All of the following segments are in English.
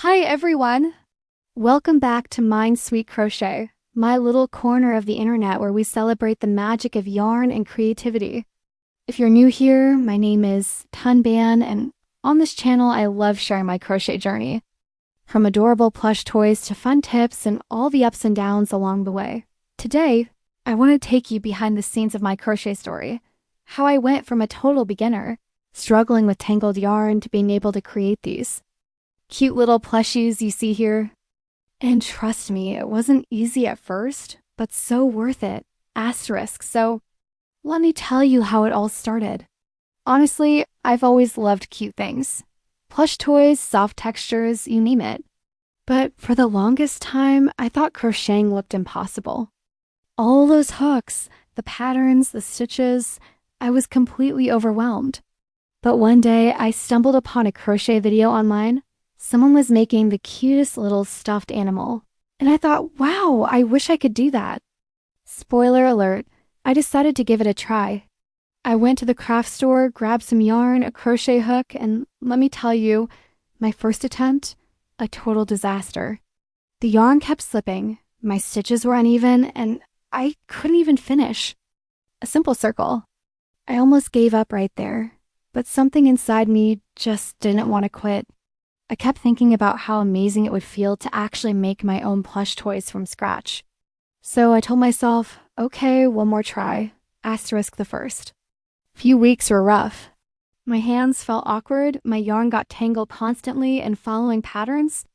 Hi everyone! Welcome back to Mind Sweet Crochet, my little corner of the internet where we celebrate the magic of yarn and creativity. If you're new here, my name is Tunban, and on this channel I love sharing my crochet journey. From adorable plush toys to fun tips and all the ups and downs along the way. Today, I want to take you behind the scenes of my crochet story. How I went from a total beginner, struggling with tangled yarn, to being able to create these cute little plushies you see here. And trust me, it wasn't easy at first, but so worth it. So let me tell you how it all started. Honestly, I've always loved cute things. Plush toys, soft textures, you name it. But for the longest time, I thought crocheting looked impossible. All those hooks, the patterns, the stitches, I was completely overwhelmed. But one day, I stumbled upon a crochet video online. Someone was making the cutest little stuffed animal, and I thought, wow, I wish I could do that. Spoiler alert, I decided to give it a try. I went to the craft store, grabbed some yarn, a crochet hook, and let me tell you, my first attempt, a total disaster. The yarn kept slipping, my stitches were uneven, and I couldn't even finish. A simple circle. I almost gave up right there, but something inside me just didn't want to quit. I kept thinking about how amazing it would feel to actually make my own plush toys from scratch. So I told myself, okay, one more try. Asterisk the first. Few weeks were rough. My hands felt awkward, my yarn got tangled constantly, and following patterns?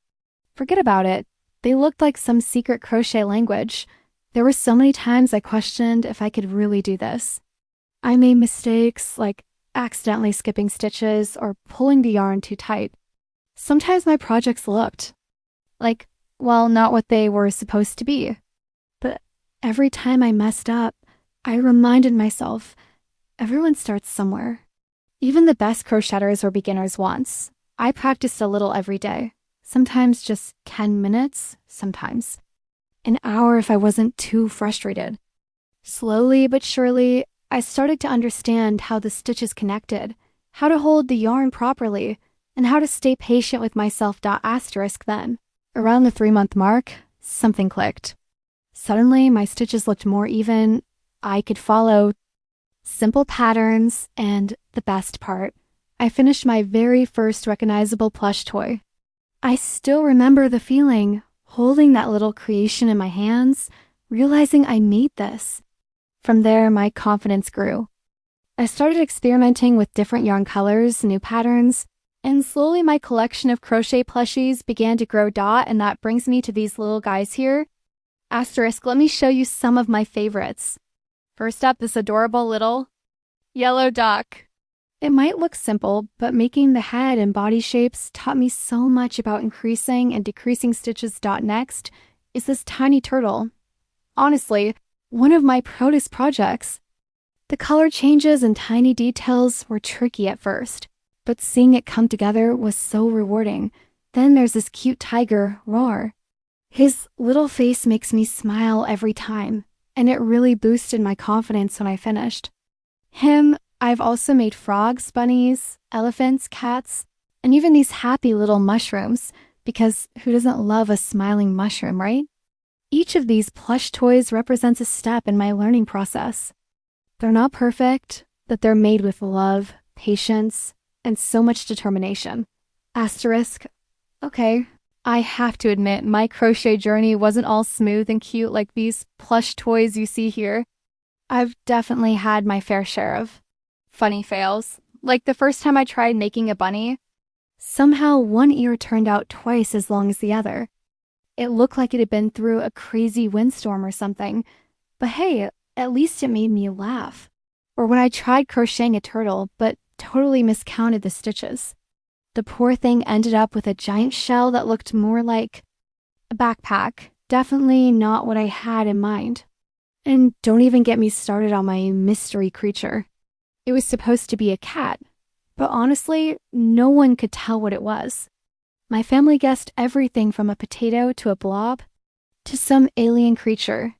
Forget about it. They looked like some secret crochet language. There were so many times I questioned if I could really do this. I made mistakes, like accidentally skipping stitches or pulling the yarn too tight. Sometimes my projects looked like, well, not what they were supposed to be. But every time I messed up, I reminded myself, everyone starts somewhere. Even the best crocheters were beginners once. I practiced a little every day, sometimes just 10 minutes, sometimes an hour if I wasn't too frustrated. Slowly but surely, I started to understand how the stitches connected, how to hold the yarn properly, and how to stay patient with myself. Asterisk then. Around the 3-month mark, something clicked. Suddenly, my stitches looked more even. I could follow simple patterns, and the best part, I finished my very first recognizable plush toy. I still remember the feeling, holding that little creation in my hands, realizing I made this. From there, my confidence grew. I started experimenting with different yarn colors, new patterns, and slowly my collection of crochet plushies began to grow. And that brings me to these little guys here. Asterisk, let me show you some of my favorites. First up, this adorable little yellow duck. It might look simple, but making the head and body shapes taught me so much about increasing and decreasing stitches. Next is this tiny turtle. Honestly, one of my proudest projects. The color changes and tiny details were tricky at first, but seeing it come together was so rewarding. Then there's this cute tiger, Roar. His little face makes me smile every time, and it really boosted my confidence when I finished. I've also made frogs, bunnies, elephants, cats, and even these happy little mushrooms, because who doesn't love a smiling mushroom, right? Each of these plush toys represents a step in my learning process. They're not perfect, but they're made with love, patience, and so much determination. Asterisk. Okay, I have to admit, my crochet journey wasn't all smooth and cute like these plush toys you see here. I've definitely had my fair share of funny fails. Like the first time I tried making a bunny, somehow one ear turned out twice as long as the other. It looked like it had been through a crazy windstorm or something, but hey, at least it made me laugh. Or when I tried crocheting a turtle, but totally miscounted the stitches. The poor thing ended up with a giant shell that looked more like a backpack. Definitely not what I had in mind. And don't even get me started on my mystery creature. It was supposed to be a cat, but honestly, no one could tell what it was. My family guessed everything from a potato to a blob to some alien creature.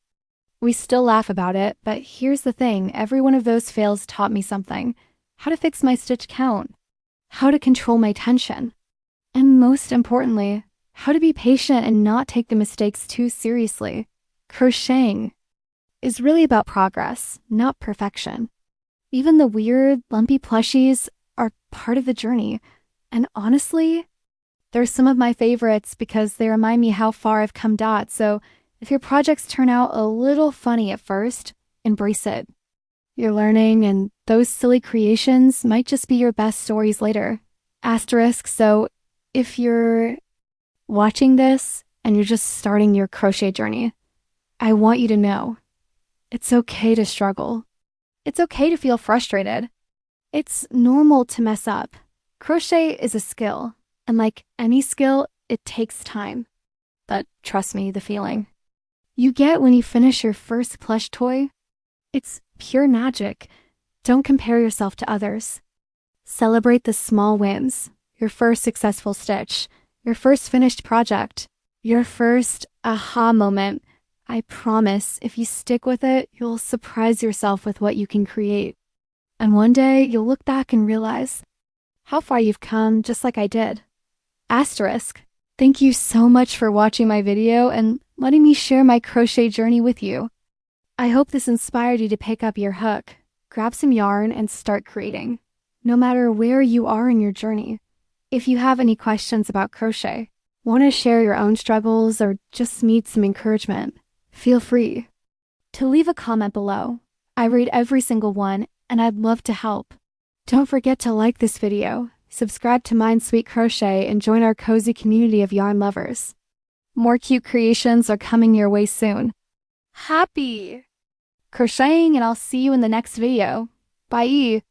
We still laugh about it, but here's the thing, every one of those fails taught me something. How to fix my stitch count, how to control my tension, and most importantly, how to be patient and not take the mistakes too seriously. Crocheting is really about progress, not perfection. Even the weird, lumpy plushies are part of the journey. And honestly, they're some of my favorites because they remind me how far I've come. So if your projects turn out a little funny at first, embrace it. You're learning, and those silly creations might just be your best stories later. Asterisk, so if you're watching this and you're just starting your crochet journey, I want you to know it's okay to struggle. It's okay to feel frustrated. It's normal to mess up. Crochet is a skill, and like any skill, it takes time. But trust me, the feeling you get when you finish your first plush toy, it's pure magic. Don't compare yourself to others. Celebrate the small wins, your first successful stitch, your first finished project, your first aha moment. I promise, if you stick with it, you'll surprise yourself with what you can create. And one day, you'll look back and realize how far you've come, just like I did. Asterisk, thank you so much for watching my video and letting me share my crochet journey with you. I hope this inspired you to pick up your hook, grab some yarn, and start creating, no matter where you are in your journey. If you have any questions about crochet, want to share your own struggles, or just need some encouragement, feel free to leave a comment below. I read every single one, and I'd love to help. Don't forget to like this video, subscribe to Mind Sweet Crochet, and join our cozy community of yarn lovers. More cute creations are coming your way soon. Happy crocheting, and I'll see you in the next video. Bye!